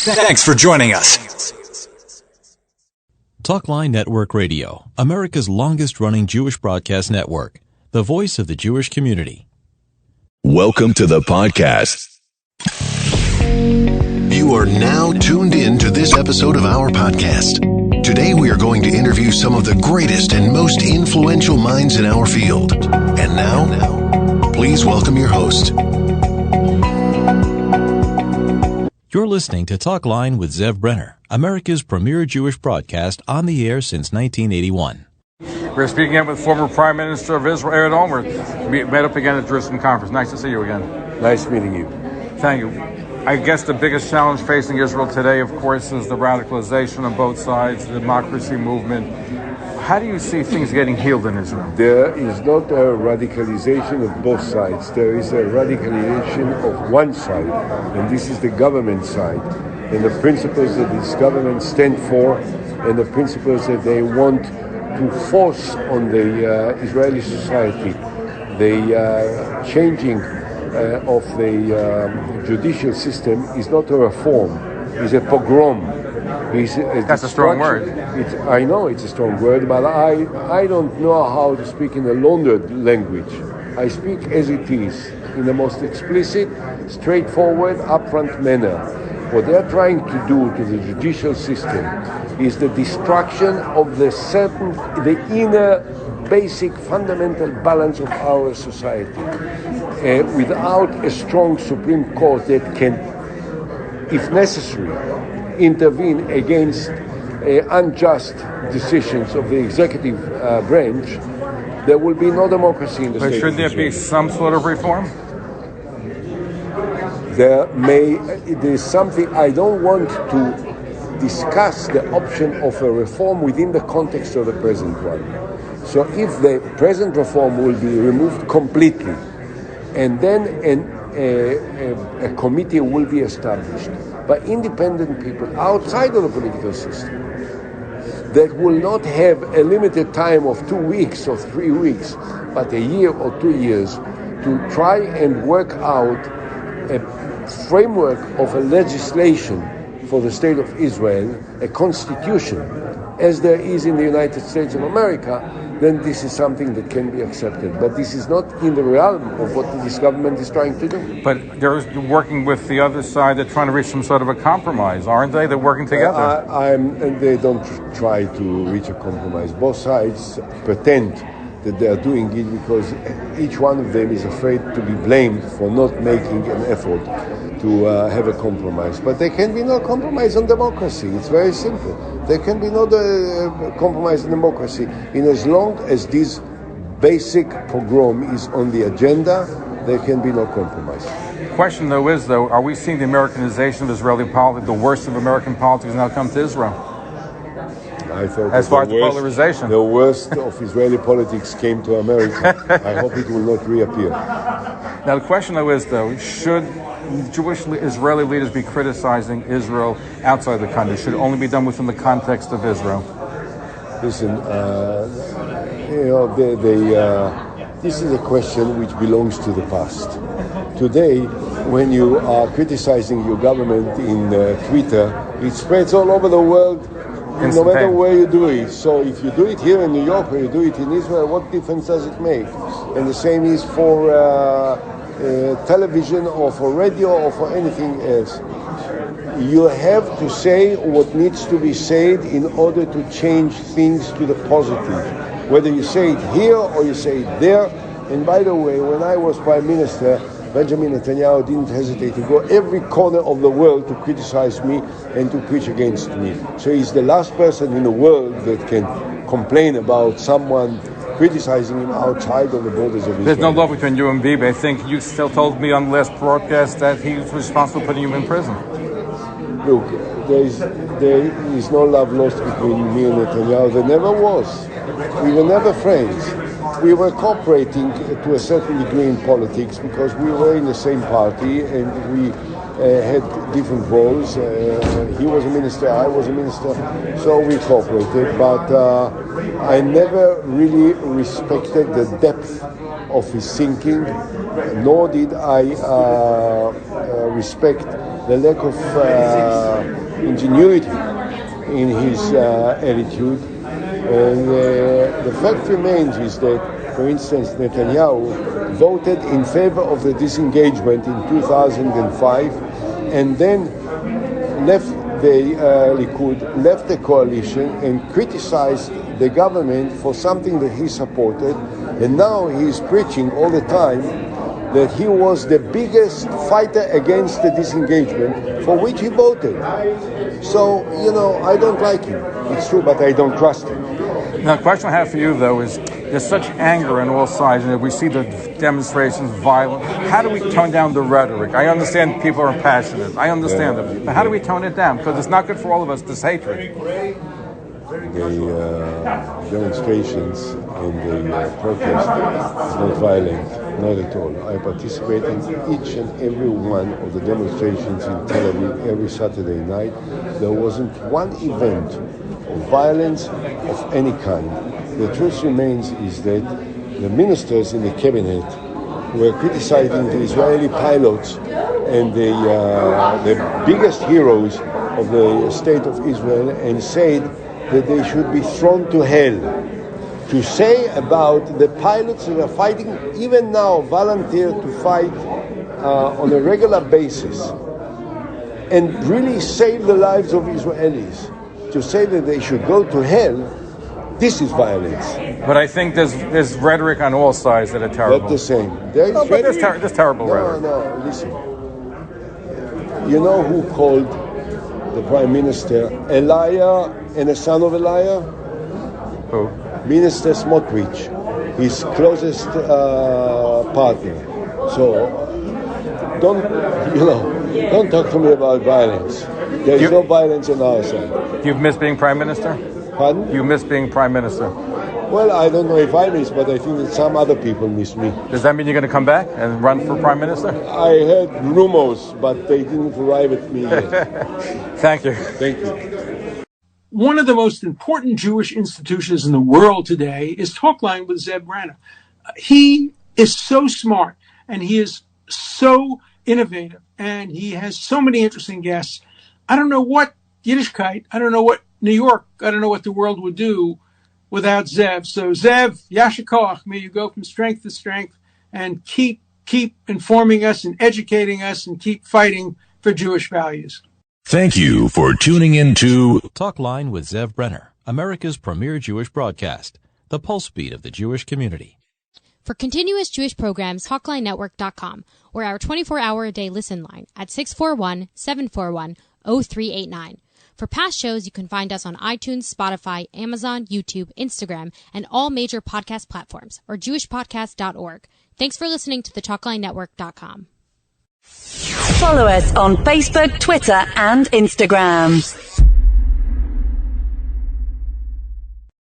Thanks for joining us. Talkline Network Radio, America's longest-running Jewish broadcast network, the voice of the Jewish community. Welcome to the podcast. You are now tuned in to this episode of our podcast. Today we are going to interview some of the greatest and most influential minds in our field. And now, please welcome your host. You're listening to Talkline with Zev Brenner, America's premier Jewish broadcast on the air since 1981. We're speaking with former Prime Minister of Israel, Ehud Olmert. We met up again at the Jerusalem conference. Nice to see you again. Nice meeting you. Thank you. I guess the biggest challenge facing Israel today, of course, is the radicalization on both sides, the democracy movement. How do you see things getting healed in Israel? There is not a radicalization of both sides. There is a radicalization of one side, and this is the government side, and the principles that this government stand for, and the principles that they want to force on the Israeli society. The changing of the judicial system is not a reform, it's a pogrom. That's a strong word. I know it's a strong word, but I don't know how to speak in a laundered language. I speak as it is, in the most explicit, straightforward, upfront manner. What they're trying to do to the judicial system is the destruction of the inner, basic, fundamental balance of our society. Without a strong Supreme Court that can, if necessary, intervene against unjust decisions of the executive branch, there will be no democracy in the state. But shouldn't there be some sort of reform? There's something. I don't want to discuss the option of a reform within the context of the present one. So if the present reform will be removed completely, and then a committee will be established by independent people outside of the political system that will not have a limited time of 2 weeks or 3 weeks, but a year or 2 years to try and work out a framework of a legislation for the State of Israel, a constitution, as there is in the United States of America, then this is something that can be accepted. But this is not in the realm of what this government is trying to do. But they're working with the other side. They're trying to reach some sort of a compromise, aren't they? They're working together. And they don't try to reach a compromise. Both sides pretend that they are doing it because each one of them is afraid to be blamed for not making an effort to have a compromise. But there can be no compromise on democracy. It's very simple. There can be no compromise on democracy in as long as this basic pogrom is on the agenda. There can be no compromise. The question, though, is, are we seeing the Americanization of Israeli politics, the worst of American politics now come to Israel? I thought as far as the polarization. The worst of Israeli politics came to America. I hope it will not reappear. Now, the question, though, is, should Jewish Israeli leaders be criticizing Israel outside the country? Should it only be done within the context of Israel? Listen, this is a question which belongs to the past. Today, when you are criticizing your government in Twitter, it spreads all over the world, no matter where you do it. So if you do it here in New York or you do it in Israel, what difference does it make? And the same is for television or for radio or for anything else. You have to say what needs to be said in order to change things to the positive. Whether you say it here or you say it there. And by the way, when I was Prime Minister, Benjamin Netanyahu didn't hesitate to go every corner of the world to criticize me and to preach against me. So he's the last person in the world that can complain about someone criticizing him outside of the borders of Israel. There's no love between you and Bibi. I think you still told me on the last broadcast that he was responsible for putting you in prison. Look, there is no love lost between me and Netanyahu. There never was. We were never friends. We were cooperating to a certain degree in politics because we were in the same party and we had different roles. He was a minister, I was a minister, so we cooperated. But I never really respected the depth of his thinking, nor did I respect the lack of ingenuity in his attitude. And the fact remains is that, for instance, Netanyahu voted in favor of the disengagement in 2005 and then left the Likud, left the coalition and criticized the government for something that he supported. And now he is preaching all the time that he was the biggest fighter against the disengagement for which he voted. So, I don't like him. It's true, but I don't trust him. Now, the question I have for you, though, is there's such anger on all sides, and we see the demonstrations, violent. How do we tone down the rhetoric? I understand people are passionate. I understand them. But how do we tone it down? Because it's not good for all of us, this hatred. The demonstrations and the protest is not violent, not at all. I participate in each and every one of the demonstrations in Tel Aviv every Saturday night. There wasn't one event of violence of any kind. The truth remains is that the ministers in the cabinet were criticizing the Israeli pilots and the biggest heroes of the state of Israel and said that they should be thrown to hell. To say about the pilots that are fighting, even now volunteer to fight on a regular basis and really save the lives of Israelis, to say that they should go to hell, this is violence. But I think there's rhetoric on all sides that are terrible. Not the same. There's terrible rhetoric. No, listen. You know who called the Prime Minister a liar and a son of a liar? Who? Minister Smotrich, his closest partner. So don't talk to me about violence. There is no violence on our side. You've missed being Prime Minister? Pardon? You miss being Prime Minister? Well, I don't know if I miss, but I think that some other people miss me. Does that mean you're going to come back and run for Prime Minister? I heard rumors, but they didn't arrive at me yet. Thank you. Thank you. One of the most important Jewish institutions in the world today is Talkline with Zev Brenner. He is so smart and he is so innovative and he has so many interesting guests. I don't know what Yiddishkeit, I don't know what New York, I don't know what the world would do without Zev. So Zev, Yasher Koach, may you go from strength to strength and keep informing us and educating us and keep fighting for Jewish values. Thank you for tuning in to Talkline with Zev Brenner, America's premier Jewish broadcast, the pulse beat of the Jewish community. For continuous Jewish programs, TalklineNetwork.com, or our 24-hour-a-day listen line at 641-741-0389. For past shows, you can find us on iTunes, Spotify, Amazon, YouTube, Instagram, and all major podcast platforms, or jewishpodcast.org. Thanks for listening to the TalklineNetwork.com. Follow us on Facebook, Twitter, and Instagram.